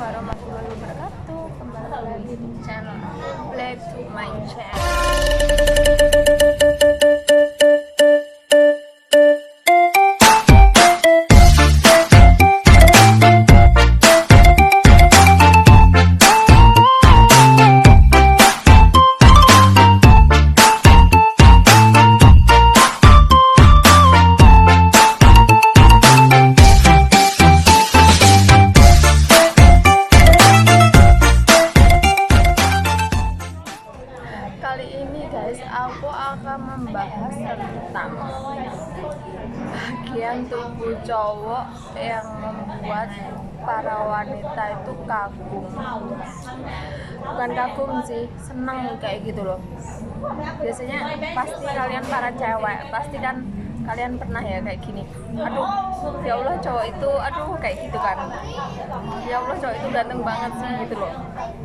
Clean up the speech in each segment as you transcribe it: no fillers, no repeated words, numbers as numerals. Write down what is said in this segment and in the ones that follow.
warahmatullahi wabarakatuh. Kembali lagi di channel Black to my channel. Kali ini guys, aku akan membahas tentang bagian tubuh cowok yang membuat para wanita itu kagum. Bukan kagum sih, seneng kayak gitu loh. Biasanya pasti kalian para cewek, pasti kan kalian pernah ya kayak gini. Aduh, ya Allah cowok itu, aduh kayak gitu kan. Ya Allah cowok itu ganteng banget sih gitu loh.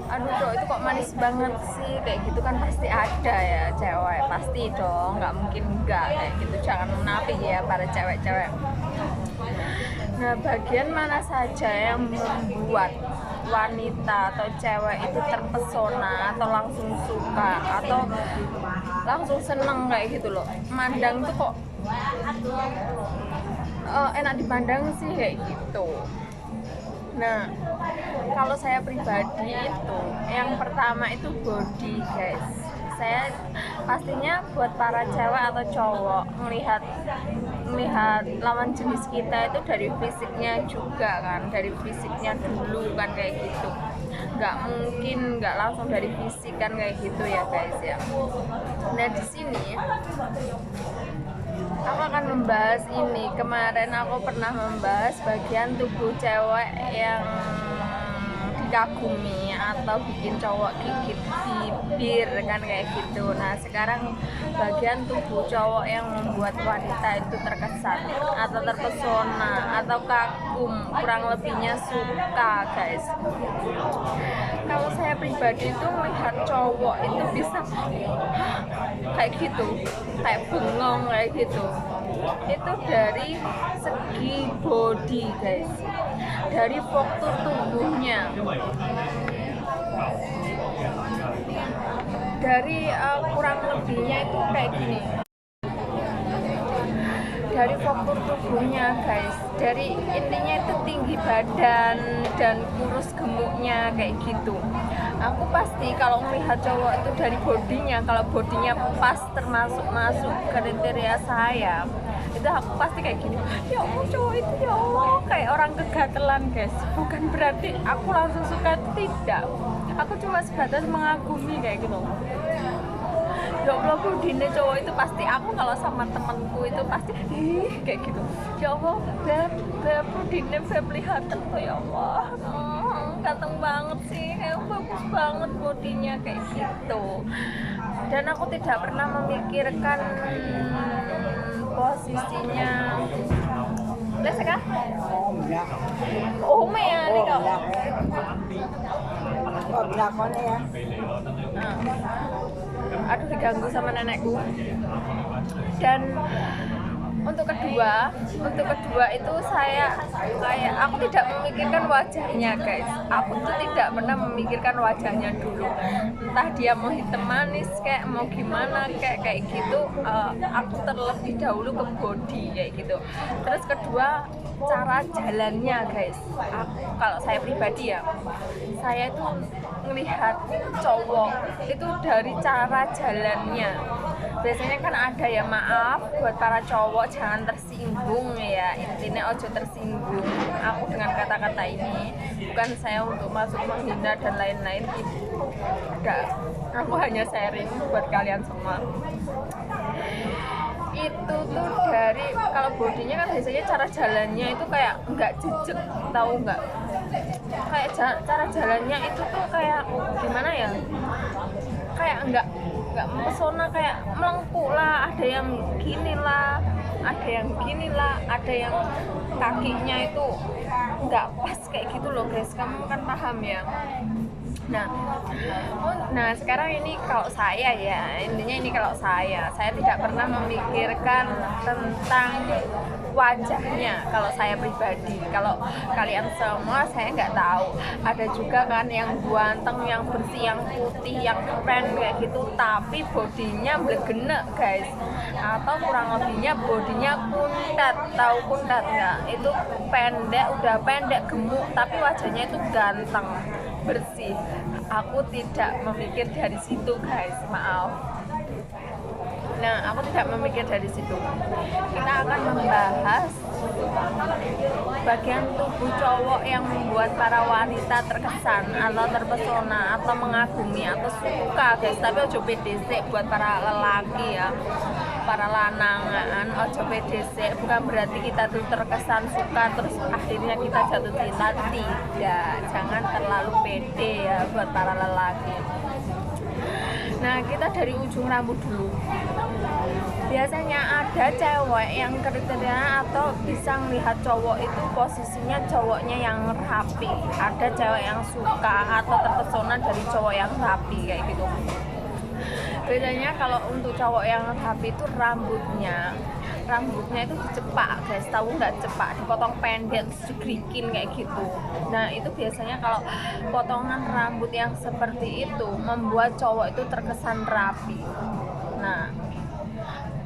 Aduh cowok itu kok manis banget sih, kayak gitu kan pasti ada ya cewek, pasti dong, nggak mungkin enggak kayak gitu. Jangan munafik ya para cewek-cewek. Nah, bagian mana saja yang membuat wanita atau cewek itu terpesona atau langsung suka atau langsung seneng kayak gitu loh, mandang tuh kok enak dipandang sih kayak gitu. Nah, kalau saya pribadi itu yang pertama itu body guys. Saya pastinya buat para cewek atau cowok melihat lawan jenis kita itu dari fisiknya juga kan, dari fisiknya dulu kan kayak gitu. Nggak mungkin nggak langsung dari fisik kan kayak gitu ya guys ya. Nah di sini aku akan membahas ini. Kemarin aku pernah membahas bagian tubuh cewek yang dikagumi atau bikin cowok gigit bibir kan kayak gitu. Nah sekarang bagian tubuh cowok yang membuat wanita itu terkesan atau terpesona atau kagum, kurang lebihnya suka guys. Kalau saya pribadi itu melihat cowok itu bisa kayak gitu, kayak bengong kayak gitu, itu dari segi body guys, dari struktur tubuhnya, dari kurang lebihnya itu kayak gini, dari struktur tubuhnya guys, dari intinya itu tinggi badan dan kurus gemuknya kayak gitu. Aku pasti kalau melihat cowok itu dari bodinya, kalau bodinya pas termasuk masuk kriteria saya, itu aku pasti kayak gini, ya Allah cowok itu ya Allah kayak orang kegatelan guys. Bukan berarti aku langsung suka, tidak, aku cuma sebatas mengagumi kayak gitu. Ya Allah budine cowok itu pasti, aku kalau sama temanku itu pasti kayak gitu, ya Allah beb budine beb lihat tuh ya Allah, ganteng banget sih, kayak bagus banget bodinya kayak gitu. Dan aku tidak pernah memikirkan posisinya lesek kah? Oh ya nih kau. Oh, belakangnya ya. Aduh diganggu sama nenekku. Dan untuk kedua itu saya kayak aku tidak memikirkan wajahnya guys. Aku tuh tidak pernah memikirkan wajahnya dulu, entah dia mau hitam manis kayak mau gimana kayak gitu. Aku terlebih dahulu ke body kayak gitu. Terus kedua, cara jalannya guys. Kalau saya pribadi ya, saya itu melihat cowok itu dari cara jalannya. Biasanya kan ada ya, maaf buat para cowok jangan tersinggung ya, intinya ojo tersinggung aku dengan kata-kata ini. Bukan saya untuk masuk menghina dan lain-lain, enggak, aku hanya sharing buat kalian semua. Itu tuh dari, kalau bodinya kan biasanya cara jalannya itu kayak nggak jejek, tahu nggak, kayak cara jalannya itu tuh kayak gimana ya, kayak nggak mempesona, kayak melengkung lah, ada yang gini lah, ada yang kakinya itu nggak pas kayak gitu loh guys, kamu kan paham ya. Nah sekarang ini kalau saya ya, intinya ini kalau saya tidak pernah memikirkan tentang wajahnya kalau saya pribadi. Kalau kalian semua saya nggak tahu. Ada juga kan yang ganteng, yang bersih, yang putih, yang keren kayak gitu, tapi bodinya blegenek guys, atau kurang lebihnya bodinya kuntat. Tahu kuntat nggak? Itu pendek, udah pendek gemuk tapi wajahnya itu ganteng bersih. Aku tidak memikir dari situ guys, maaf. Nah, aku tidak memikir dari situ. Kita akan membahas bagian tubuh cowok yang membuat para wanita terkesan atau terpesona atau mengagumi atau suka guys. Tapi ojo PDC buat para lelaki ya, para lanangan, ojo PDC. Bukan berarti kita tuh terkesan suka terus akhirnya kita jatuh cinta. Tidak, jangan terlalu pede ya buat para lelaki. Nah, kita dari ujung rambut dulu. Biasanya ada cewek yang kriteria atau bisa melihat cowok itu posisinya cowoknya yang rapi. Ada cewek yang suka atau terpesona dari cowok yang rapi kayak gitu. Biasanya kalau untuk cowok yang rapi itu rambutnya itu dicepak guys, tahu nggak? Cepak, dipotong pendek terus digerikin kayak gitu. Nah, itu biasanya kalau potongan rambut yang seperti itu membuat cowok itu terkesan rapi. Nah,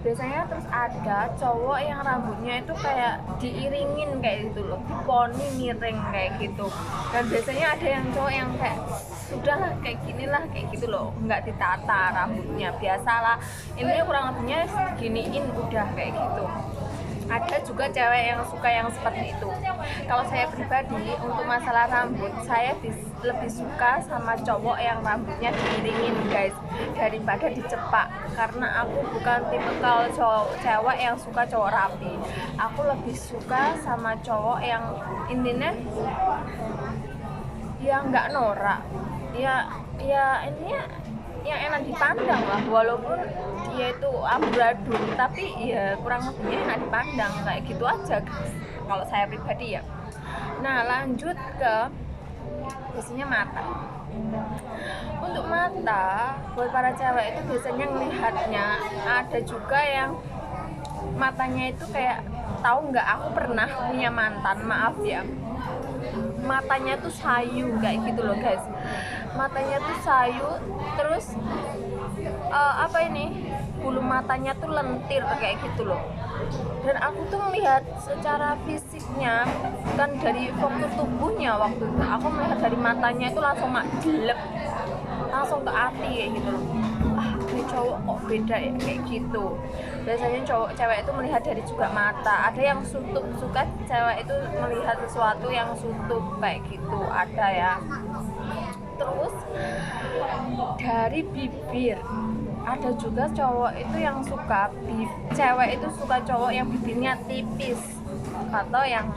biasanya terus ada cowok yang rambutnya itu kayak diiringin kayak gitu loh, diponi miring kayak gitu. Dan biasanya ada yang cowok yang kayak sudahlah kayak ginilah kayak gitu loh, nggak ditata rambutnya, biasalah ini kurang lebihnya giniin udah kayak gitu. Ada juga cewek yang suka yang seperti itu. Kalau saya pribadi untuk masalah rambut, saya lebih suka sama cowok yang rambutnya diiringin guys daripada dicepak, karena aku bukan tipikal cewek yang suka cowok rapi. Aku lebih suka sama cowok yang intinya ya nggak norak, ya ini yang enak dipandang lah, walaupun dia itu amburadul tapi ya kurang lebihnya enak dipandang kayak gitu aja guys, kalau saya pribadi ya. Nah, lanjut ke biasanya mata. Untuk mata buat para cewek itu biasanya melihatnya ada juga yang matanya itu kayak, tahu nggak, aku pernah punya mantan, maaf ya, matanya tuh sayu kayak gitu loh guys. Matanya tuh sayu, terus bulu matanya tuh lentir kayak gitu loh. Dan aku tuh melihat secara fisiknya, bukan dari fokus tubuhnya. Waktu itu aku melihat dari matanya itu langsung jelek, langsung ke hati kayak gitu loh. Ini cowok kok beda ya kayak gitu. Biasanya cewek itu melihat dari juga mata. Ada yang suntuk, suka cewek itu melihat sesuatu yang suntuk kayak gitu, ada ya. Terus dari bibir, ada juga cowok itu yang suka cewek itu suka cowok yang bibirnya tipis atau yang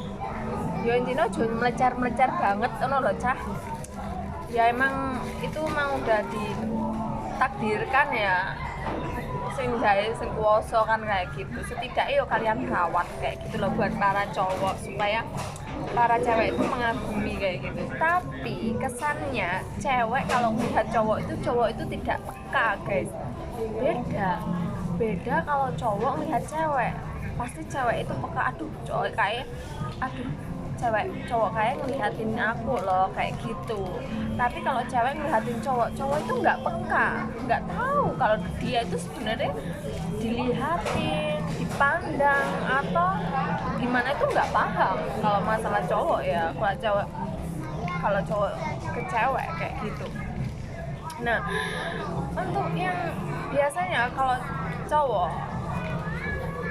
yo intinya jangan melecar banget loh cah. Ya emang itu emang udah ditakdirkan ya, sing kuoso kan kayak gitu. Setidaknya yo kalian rawat kayak gitu loh buat para cowok supaya para cewek itu mengagumi kayak gitu. Tapi kesannya cewek kalau melihat cowok itu tidak peka guys. Beda kalau cowok melihat cewek, pasti cewek itu peka. Cowok kayak ngelihatin aku loh kayak gitu. Tapi kalau cewek ngelihatin cowok itu nggak peka, nggak tahu kalau dia itu sebenarnya dilihatin, dipandang atau gimana, itu nggak paham kalau masalah cowok ya. Kalau cowok ke cewek kayak gitu. Nah, untuk yang biasanya kalau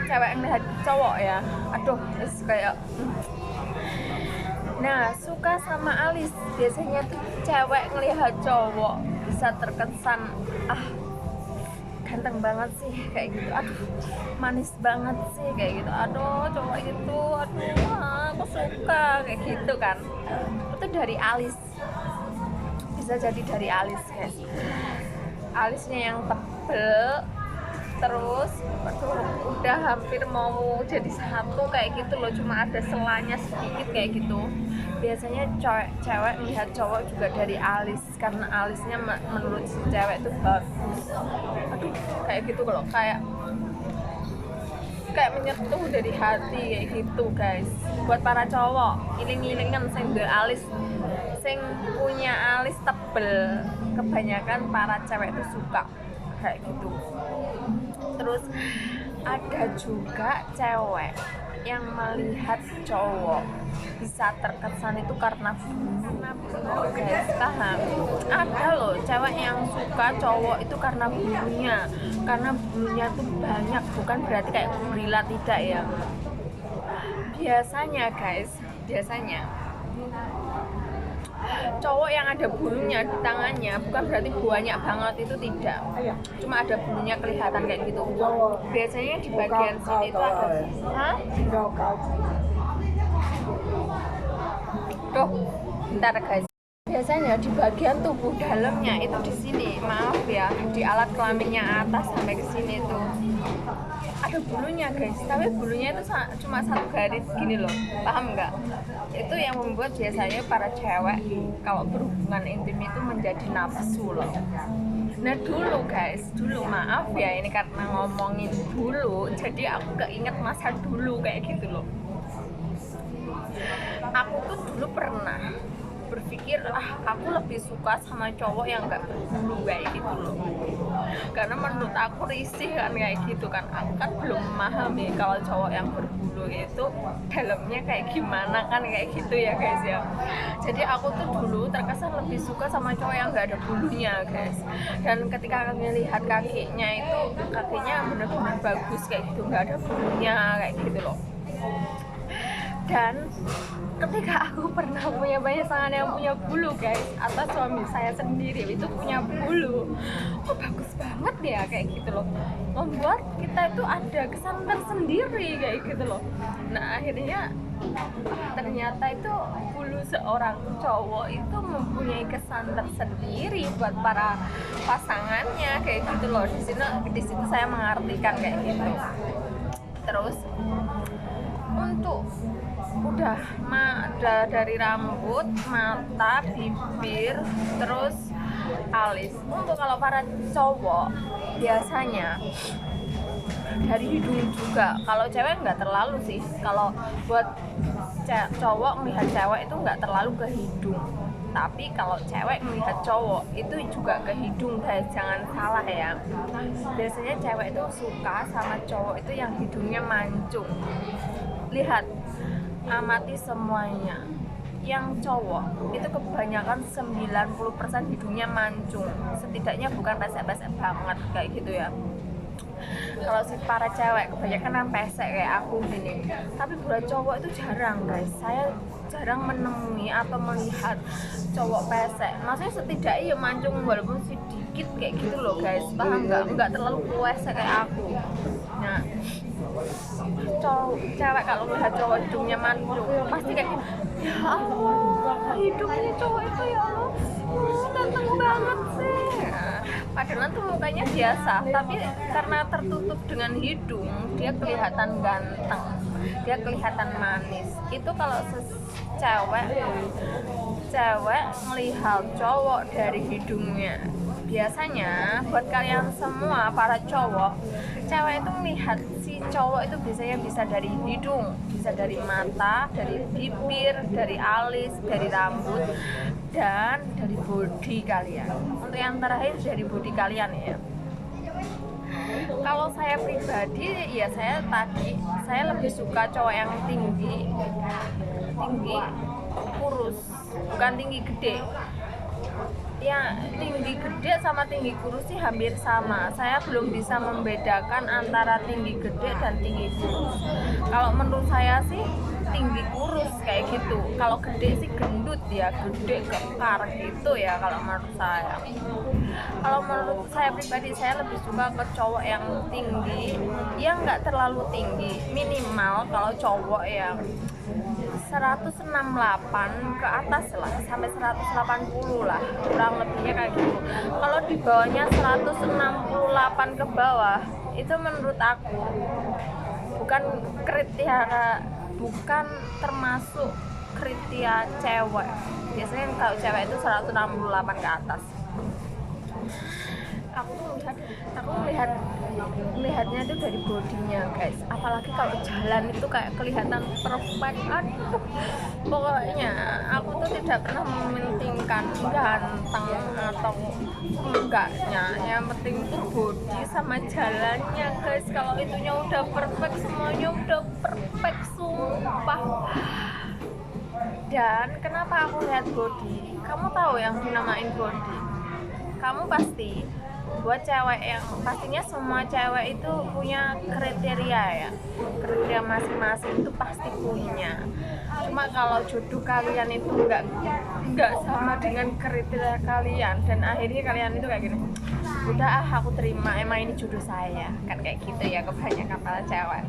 cewek ngelihat cowok ya, kayak nah, suka sama alis. Biasanya tuh cewek ngelihat cowok bisa terkesan ganteng banget sih kayak gitu, manis banget sih kayak gitu, cowok itu aku suka kayak gitu kan. Itu dari alis, bisa jadi dari alis guys. Alisnya yang tebel, terus udah hampir mau jadi satu kayak gitu loh, cuma ada selanya sedikit kayak gitu. Biasanya cewek melihat cowok juga dari alis, karena alisnya menurut si cewek itu bagus. Kayak gitu loh, kayak kayak menyentuh dari hati kayak gitu guys. Buat para cowok iling-ilingan sing duwe alis, sing punya alis tebel, kebanyakan para cewek itu suka kayak gitu. Terus ada juga cewek yang melihat cowok bisa terkesan itu karena bulu guys, paham? Ada loh cewek yang suka cowok itu karena bulunya tuh banyak, bukan berarti kayak gorila, tidak ya. Biasanya cowok yang ada bulunya di tangannya bukan berarti banyak banget, itu tidak, cuma ada bulunya kelihatan kayak gitu. Biasanya di bagian sini itu ada, tuh bentar guys, biasanya di bagian tubuh dalamnya itu di sini, maaf ya, di alat kelaminnya atas sampai ke sini tuh ada bulunya guys, tapi bulunya itu cuma satu garis gini loh, paham nggak? Itu yang membuat biasanya para cewek kalau berhubungan intim itu menjadi nafsu loh. Nah dulu maaf ya, ini karena ngomongin dulu jadi aku keinget masa dulu kayak gitu loh. Aku tuh dulu pernah berpikir aku lebih suka sama cowok yang nggak berbulu kayak gitu loh, karena menurut aku risih kan kayak gitu kan. Aku kan belum memahami kalau cowok yang berbulu itu dalamnya kayak gimana kan kayak gitu ya guys ya. Jadi aku tuh dulu terkesan lebih suka sama cowok yang nggak ada bulunya guys. Dan ketika melihat kakinya bener-bener bagus kayak gitu, nggak ada bulunya kayak gitu loh. Dan ketika aku pernah punya pasangan yang punya bulu guys, atau suami saya sendiri itu punya bulu, bagus banget ya kayak gitu loh, membuat kita itu ada kesan tersendiri kayak gitu loh. Nah akhirnya ternyata itu bulu seorang cowok itu mempunyai kesan tersendiri buat para pasangannya kayak gitu loh. Di situ saya mengartikan kayak gitu. Terus untuk udah dari rambut, mata, bibir, terus alis. Untuk kalau para cowok biasanya dari hidung juga. Kalau cewek nggak terlalu sih. Kalau buat cowok melihat cewek itu nggak terlalu ke hidung. Tapi kalau cewek melihat cowok itu juga ke hidung guys, jangan salah ya. Biasanya cewek itu suka sama cowok itu yang hidungnya mancung. Lihat, amati semuanya. Yang cowok itu kebanyakan 90% hidungnya mancung, setidaknya bukan pesek-pesek banget kayak gitu ya. Kalau si para cewek kebanyakan yang pesek kayak aku gini. Tapi buat cowok itu jarang guys. Saya jarang menemui atau melihat cowok pesek. Maksudnya setidaknya ya mancung walaupun sedikit kayak gitu loh guys. Paham nggak? Nggak terlalu pesek kayak aku. Nah, cewek kalau melihat cowok hidungnya mancung pasti kayak gitu, ya Allah hidungnya cowok itu ya Allah ganteng banget sih. Padahal tuh mukanya biasa, tapi karena tertutup dengan hidung dia kelihatan ganteng, dia kelihatan manis. Itu kalau cewek melihat cowok dari hidungnya. Biasanya buat kalian semua para cowok, cewek itu melihat si cowok itu biasanya bisa dari hidung, bisa dari mata, dari bibir, dari alis, dari rambut, dan dari body kalian. Untuk yang terakhir dari body kalian ya. Kalau saya pribadi ya saya lebih suka cowok yang tinggi, kurus, bukan tinggi gede. Ya tinggi gede sama tinggi kurus sih hampir sama. Saya belum bisa membedakan antara tinggi gede dan tinggi kurus. Kalau menurut saya sih tinggi kurus kayak gitu. Kalau gede sih gendut ya, gede kekar gitu ya kalau menurut saya. Kalau menurut saya pribadi saya lebih suka ke cowok yang tinggi, yang nggak terlalu tinggi. Minimal kalau cowok yang 168 ke atas lah, sampai 180 lah, kurang lebihnya kayak gitu. Kalau di bawahnya 168 ke bawah, itu menurut aku bukan termasuk kriteria cewek. Biasanya kalau cewek itu 168 ke atas. aku melihatnya itu dari bodinya guys, apalagi kalau jalan itu kayak kelihatan perfect. Aduh, pokoknya aku tuh tidak pernah mementingkan ganteng atau enggaknya, yang penting itu body sama jalannya guys. Kalau itunya udah perfect, semuanya udah perfect sumpah. Dan kenapa aku lihat body? Kamu tahu yang dinamain body? Kamu pasti buat cewek yang pastinya semua cewek itu punya kriteria ya, kriteria masing-masing itu pasti punya. Cuma kalau jodoh kalian itu nggak sama dengan kriteria kalian, dan akhirnya kalian itu kayak gini, udah aku terima, emang ini jodoh saya, kan kayak gitu ya kebanyakan para cewek.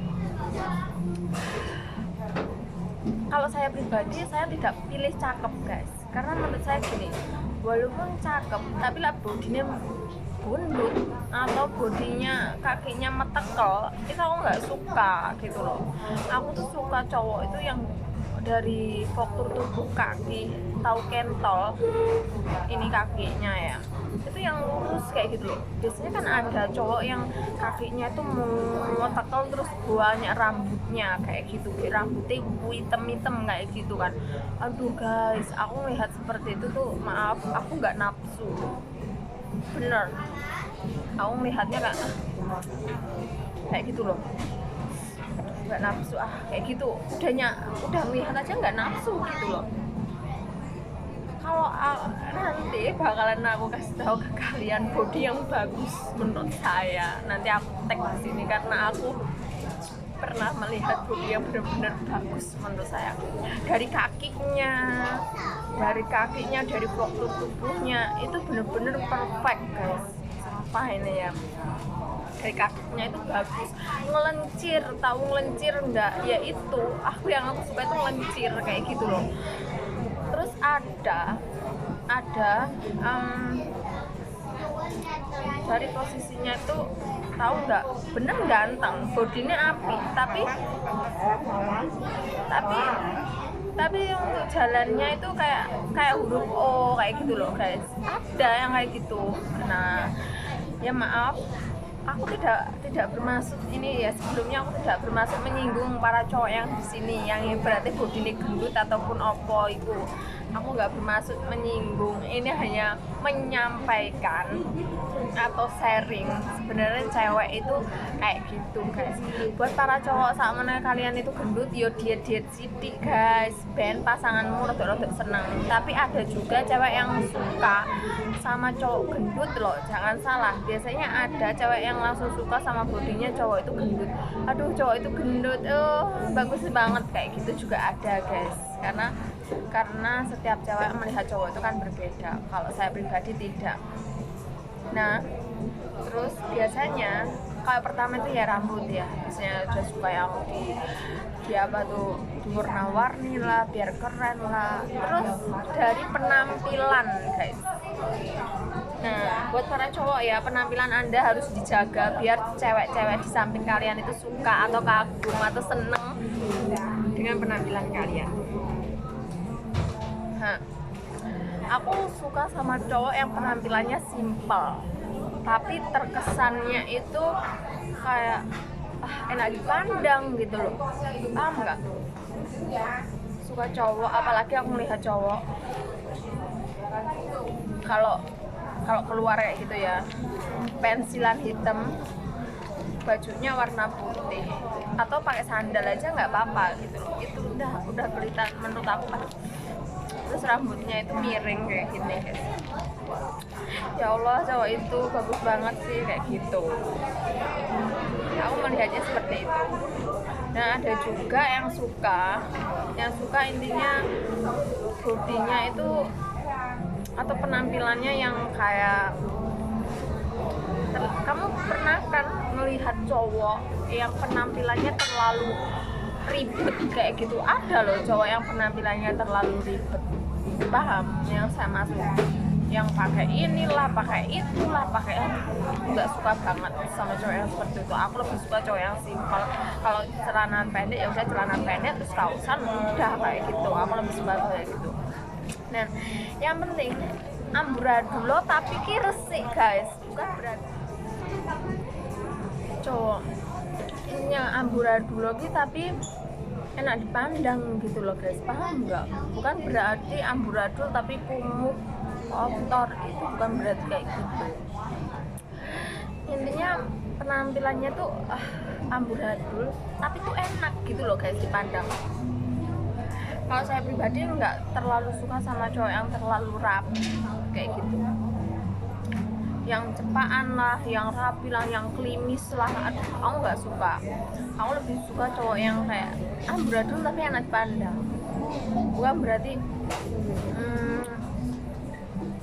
Kalau saya pribadi, saya tidak pilih cakep guys, karena menurut saya gini, walaupun cakep tapi lah bodinya bundut atau bodinya kakinya metekel, itu aku nggak suka gitu loh. Aku tuh suka cowok itu yang dari struktur tubuh kaki, tahu kentol ini kakinya ya, itu yang lurus kayak gitu loh. Biasanya kan ada cowok yang kakinya itu metekel terus banyak rambutnya kayak gitu, rambutnya hitam kayak gitu kan. Aduh guys, aku melihat seperti itu tuh maaf, aku nggak nafsu, bener. Aku melihatnya kayak gitu loh, nggak nafsu kayak gitu. Udah melihat aja nggak nafsu gitu loh. Kalau nanti bakalan aku kasih tahu ke kalian body yang bagus menurut saya, nanti aku tag di sini karena aku pernah melihat body yang benar-benar bagus menurut saya. Dari kakinya, dari struktur tubuhnya itu benar-benar perfect guys. Apa ini ya, dari kakinya itu bagus, ngelencir, tahu ngelencir enggak? Ya itu, yang aku suka itu ngelencir kayak gitu loh. Terus ada dari posisinya itu tahu nggak, bener ganteng, bodinya api, tapi untuk jalannya itu kayak huruf O kayak gitu loh guys. Ada yang kayak gitu. Nah, ya maaf, aku tidak bermaksud ini ya, sebelumnya aku tidak bermaksud menyinggung para cowok yang di sini yang berarti bodinya gendut ataupun opo itu. Aku nggak bermaksud menyinggung, ini hanya menyampaikan atau sharing. Sebenarnya cewek itu kayak gitu guys. Buat para cowok saat mana kalian itu gendut, yo diet sidik guys, ben pasanganmu rodok-rodok seneng. Tapi ada juga cewek yang suka sama cowok gendut loh, jangan salah. Biasanya ada cewek yang langsung suka sama bodinya cowok itu gendut. Aduh, cowok itu gendut, bagus banget, kayak gitu juga ada guys. Karena setiap cewek melihat cowok itu kan berbeda. Kalau saya pribadi tidak. Nah, terus biasanya kalau pertama itu ya rambut ya, biasanya udah suka yang di apa tuh, warna-warni lah, biar keren lah. Terus dari penampilan guys. Nah, buat para cowok ya, penampilan Anda harus dijaga biar cewek-cewek di samping kalian itu suka atau kagum atau seneng dengan penampilan kalian. Nah, aku suka sama cowok yang penampilannya simpel tapi terkesannya itu kayak enak dipandang gitu loh, paham nggak? Suka cowok, apalagi aku melihat cowok kalau keluar kayak gitu ya, pensilan hitam, bajunya warna putih atau pakai sandal aja nggak apa-apa gitu loh. Itu udah kelihatan menurut aku. Terus rambutnya itu miring kayak gini guys. Ya Allah, cowok itu bagus banget sih kayak gitu. Aku melihatnya seperti itu. Nah, ada juga yang suka intinya bodinya itu atau penampilannya yang kayak kamu pernah kan melihat cowok yang penampilannya terlalu ribet kayak gitu? Ada loh cowok yang penampilannya terlalu ribet, paham yang saya maksud, yang pakai inilah, pakai itulah, nggak suka banget sama cowok yang seperti itu. Aku lebih suka cowok yang simpel. Kalau celana pendek ya udah celana pendek, terus kausan udah kayak gitu. Aku lebih suka kayak gitu. Nah, yang penting amburadul tapi resik guys, bukan berarti cowok yang amburadul lagi tapi enak dipandang gitu loh guys, paham nggak? Bukan berarti amburadul tapi kumuh kotor, itu bukan berarti kayak gitu. Intinya penampilannya tuh amburadul tapi tuh enak gitu loh guys dipandang. Kalau saya pribadi nggak terlalu suka sama cowok yang terlalu rapi kayak gitu, yang cepaan lah, yang rapi lah, yang klimis lah. Aduh, aku nggak suka. Aku lebih suka cowok yang kayak amburadul tapi enak dipandang. Bukan berarti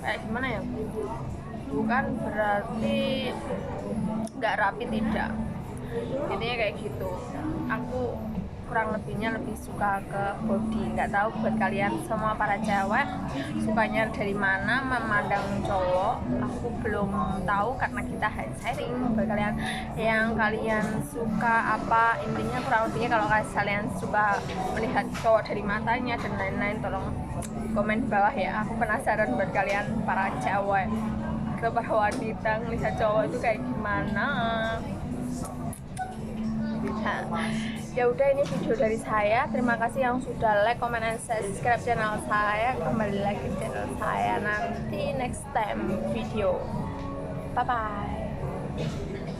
kayak gimana ya, bukan berarti nggak rapi, tidak. Intinya kayak gitu. Aku kurang lebihnya lebih suka ke body. Nggak tahu buat kalian semua para cewek sukanya dari mana memandang cowok, aku belum tahu karena kita sharing. Buat kalian yang kalian suka apa, intinya kurang lebihnya kalau kalian suka melihat cowok dari matanya dan lain-lain, tolong komen di bawah ya. Aku penasaran buat kalian para cewek atau para wanita melihat cowok itu kayak gimana. Ya udah, ini video dari saya. Terima kasih yang sudah like, comment, and subscribe channel saya. Kembali lagi di channel saya nanti next time video. Bye bye.